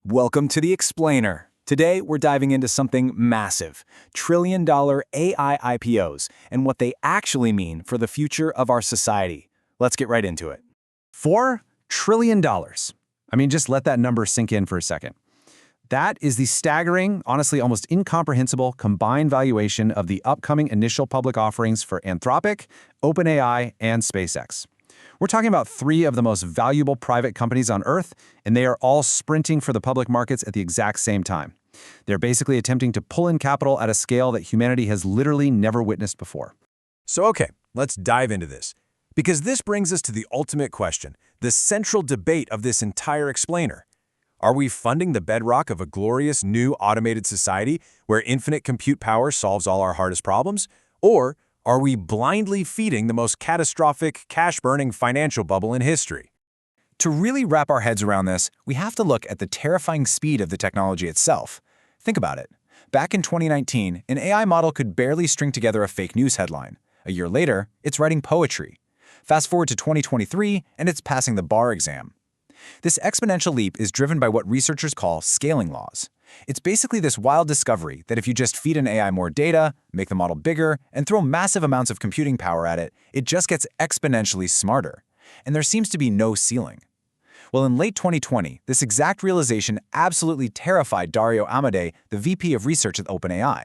Welcome to The Explainer. Today, we're diving into something massive, trillion-dollar AI IPOs, and what they actually mean for the future of our society. Let's get right into it. $4 trillion. Just let that number sink in for a second. That is the staggering, honestly almost incomprehensible combined valuation of the upcoming initial public offerings for Anthropic, OpenAI, and SpaceX. We're talking about three of the most valuable private companies on Earth, and they are all sprinting for the public markets at the exact same time. They're basically attempting to pull in capital at a scale that humanity has literally never witnessed before. Okay, let's dive into this. Because this brings us to the ultimate question, the central debate of this entire explainer. Are we funding the bedrock of a glorious new automated society where infinite compute power solves all our hardest problems? Or are we blindly feeding the most catastrophic, cash-burning financial bubble in history? To really wrap our heads around this, we have to look at the terrifying speed of the technology itself. Think about it. Back in 2019, an AI model could barely string together a fake news headline. A year later, it's writing poetry. Fast forward to 2023, and it's passing the bar exam. This exponential leap is driven by what researchers call scaling laws. It's basically this wild discovery that if you just feed an AI more data, make the model bigger, and throw massive amounts of computing power at it, it just gets exponentially smarter. And there seems to be no ceiling. Well, in late 2020, this exact realization absolutely terrified Dario Amodei, the VP of Research at OpenAI.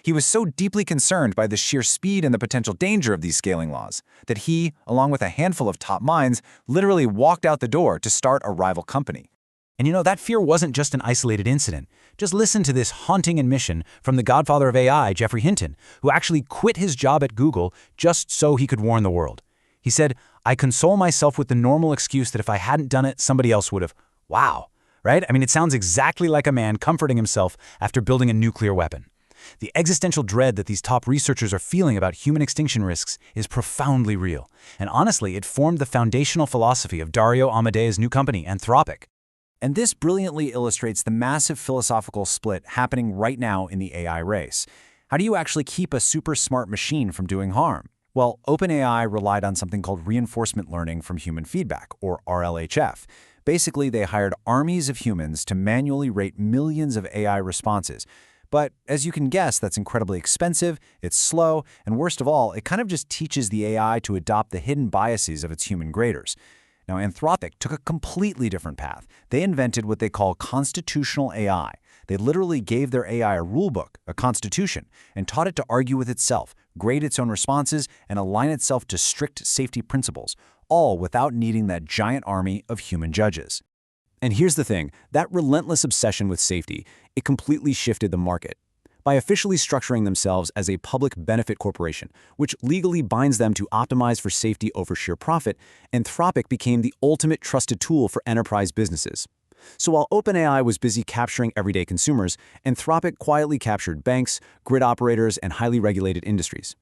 He was so deeply concerned by the sheer speed and the potential danger of these scaling laws that he, along with a handful of top minds, literally walked out the door to start a rival company. And that fear wasn't just an isolated incident. Just listen to this haunting admission from the godfather of AI, Geoffrey Hinton, who actually quit his job at Google just so he could warn the world. He said, "I console myself with the normal excuse that if I hadn't done it, somebody else would have." Wow, right? It sounds exactly like a man comforting himself after building a nuclear weapon. The existential dread that these top researchers are feeling about human extinction risks is profoundly real. And honestly, it formed the foundational philosophy of Dario Amodei's new company, Anthropic. And this brilliantly illustrates the massive philosophical split happening right now in the AI race. How do you actually keep a super smart machine from doing harm? Well, OpenAI relied on something called reinforcement learning from human feedback, or RLHF. Basically, they hired armies of humans to manually rate millions of AI responses. But as you can guess, that's incredibly expensive, it's slow, and worst of all, it kind of just teaches the AI to adopt the hidden biases of its human graders. Now, Anthropic took a completely different path. They invented what they call constitutional AI. They literally gave their AI a rulebook, a constitution, and taught it to argue with itself, grade its own responses, and align itself to strict safety principles, all without needing that giant army of human judges. And here's the thing, that relentless obsession with safety, it completely shifted the market. By officially structuring themselves as a public benefit corporation, which legally binds them to optimize for safety over sheer profit, Anthropic became the ultimate trusted tool for enterprise businesses. So while OpenAI was busy capturing everyday consumers, Anthropic quietly captured banks, grid operators, and highly regulated industries.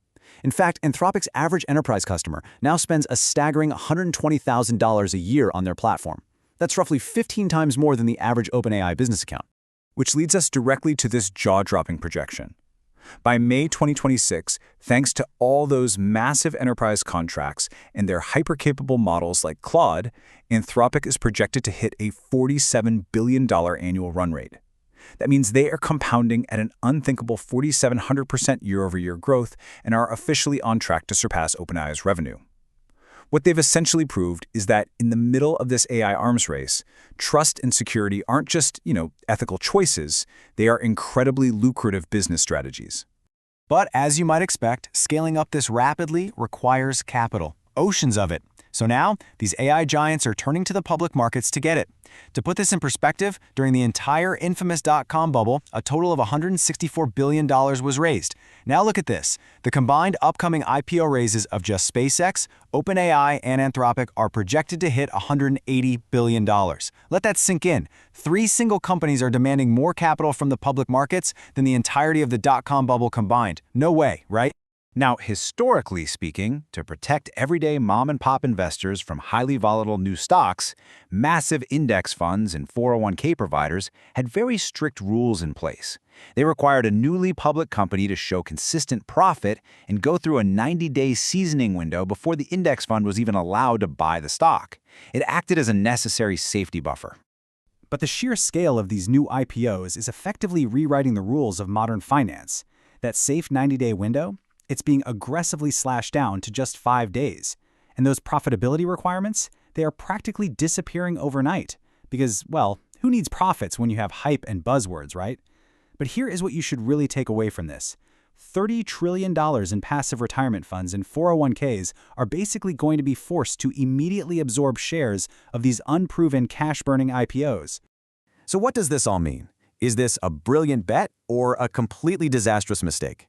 In fact, Anthropic's average enterprise customer now spends a staggering $120,000 a year on their platform. That's roughly 15 times more than the average OpenAI business account. Which leads us directly to this jaw-dropping projection. By May 2026, thanks to all those massive enterprise contracts and their hyper-capable models like Claude, Anthropic is projected to hit a $47 billion annual run rate. That means they are compounding at an unthinkable 4,700% year-over-year growth and are officially on track to surpass OpenAI's revenue. What they've essentially proved is that in the middle of this AI arms race, trust and security aren't just, ethical choices, they are incredibly lucrative business strategies. But as you might expect, scaling up this rapidly requires capital, oceans of it. So now, these AI giants are turning to the public markets to get it. To put this in perspective, during the entire infamous .com bubble, a total of $164 billion was raised. Now look at this. The combined upcoming IPO raises of just SpaceX, OpenAI, and Anthropic are projected to hit $180 billion. Let that sink in. 3 single companies are demanding more capital from the public markets than the entirety of the .com bubble combined. No way, right? Now, historically speaking, to protect everyday mom-and-pop investors from highly volatile new stocks, massive index funds and 401k providers had very strict rules in place. They required a newly public company to show consistent profit and go through a 90-day seasoning window before the index fund was even allowed to buy the stock. It acted as a necessary safety buffer. But the sheer scale of these new IPOs is effectively rewriting the rules of modern finance. That safe 90-day window, it's being aggressively slashed down to just 5 days. And those profitability requirements, they are practically disappearing overnight. Because, well, who needs profits when you have hype and buzzwords, right? But here is what you should really take away from this. $30 trillion in passive retirement funds and 401ks are basically going to be forced to immediately absorb shares of these unproven cash-burning IPOs. So what does this all mean? Is this a brilliant bet or a completely disastrous mistake?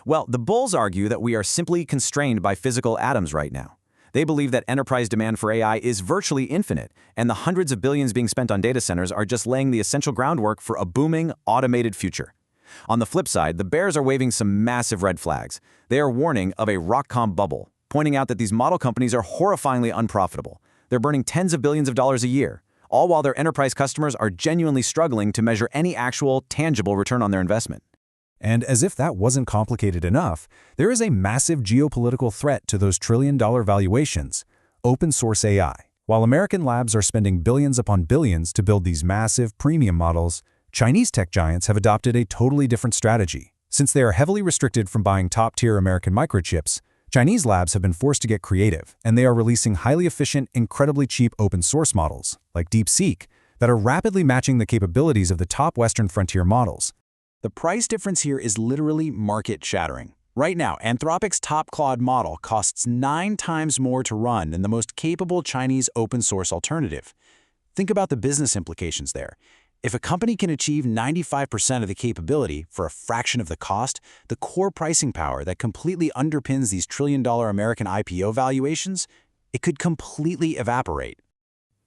Well, the bulls argue that we are simply constrained by physical atoms right now. They believe that enterprise demand for AI is virtually infinite, and the hundreds of billions being spent on data centers are just laying the essential groundwork for a booming, automated future. On the flip side, the bears are waving some massive red flags. They are warning of a rock-com bubble, pointing out that these model companies are horrifyingly unprofitable. They're burning tens of billions of dollars a year, all while their enterprise customers are genuinely struggling to measure any actual, tangible return on their investment. And as if that wasn't complicated enough, there is a massive geopolitical threat to those trillion-dollar valuations: open source AI. While American labs are spending billions upon billions to build these massive premium models, Chinese tech giants have adopted a totally different strategy. Since they are heavily restricted from buying top-tier American microchips, Chinese labs have been forced to get creative, and they are releasing highly efficient, incredibly cheap open-source models, like DeepSeek, that are rapidly matching the capabilities of the top Western frontier models. The price difference here is literally market-shattering. Right now, Anthropic's top Claude model costs 9 times more to run than the most capable Chinese open-source alternative. Think about the business implications there. If a company can achieve 95% of the capability for a fraction of the cost, the core pricing power that completely underpins these trillion-dollar American IPO valuations, it could completely evaporate.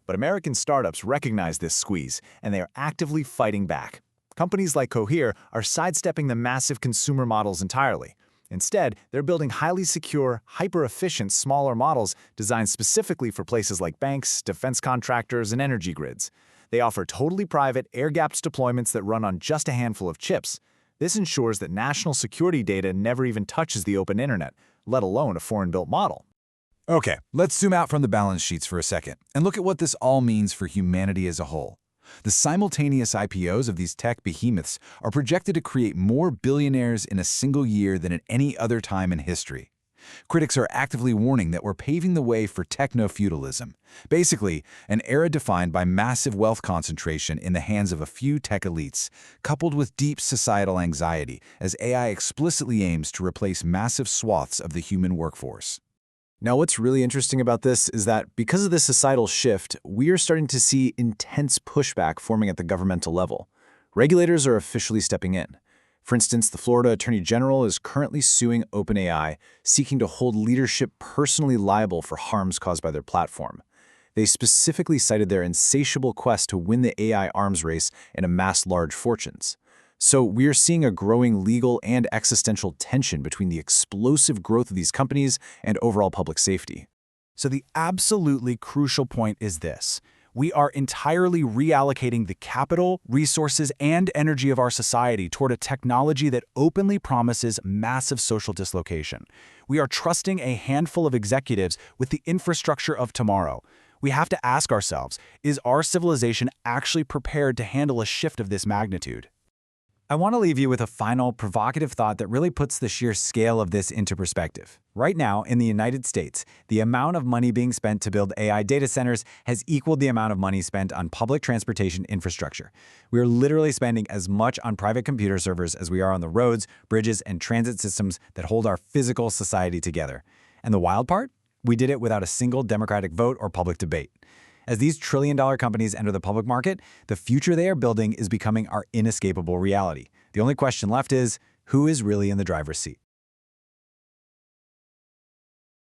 But American startups recognize this squeeze, and they are actively fighting back. Companies like Cohere are sidestepping the massive consumer models entirely. Instead, they're building highly secure, hyper-efficient, smaller models designed specifically for places like banks, defense contractors, and energy grids. They offer totally private, air-gapped deployments that run on just a handful of chips. This ensures that national security data never even touches the open internet, let alone a foreign-built model. Okay, let's zoom out from the balance sheets for a second and look at what this all means for humanity as a whole. The simultaneous IPOs of these tech behemoths are projected to create more billionaires in a single year than at any other time in history. Critics are actively warning that we're paving the way for techno-feudalism, basically an era defined by massive wealth concentration in the hands of a few tech elites, coupled with deep societal anxiety as AI explicitly aims to replace massive swaths of the human workforce. Now, what's really interesting about this is that because of this societal shift, we are starting to see intense pushback forming at the governmental level. Regulators are officially stepping in. For instance, the Florida Attorney General is currently suing OpenAI, seeking to hold leadership personally liable for harms caused by their platform. They specifically cited their insatiable quest to win the AI arms race and amass large fortunes. So we are seeing a growing legal and existential tension between the explosive growth of these companies and overall public safety. So the absolutely crucial point is this. We are entirely reallocating the capital, resources, and energy of our society toward a technology that openly promises massive social dislocation. We are trusting a handful of executives with the infrastructure of tomorrow. We have to ask ourselves, is our civilization actually prepared to handle a shift of this magnitude? I want to leave you with a final provocative thought that really puts the sheer scale of this into perspective. Right now, in the United States, the amount of money being spent to build AI data centers has equaled the amount of money spent on public transportation infrastructure. We are literally spending as much on private computer servers as we are on the roads, bridges, and transit systems that hold our physical society together. And the wild part? We did it without a single democratic vote or public debate. As these trillion-dollar companies enter the public market, the future they are building is becoming our inescapable reality. The only question left is, who is really in the driver's seat?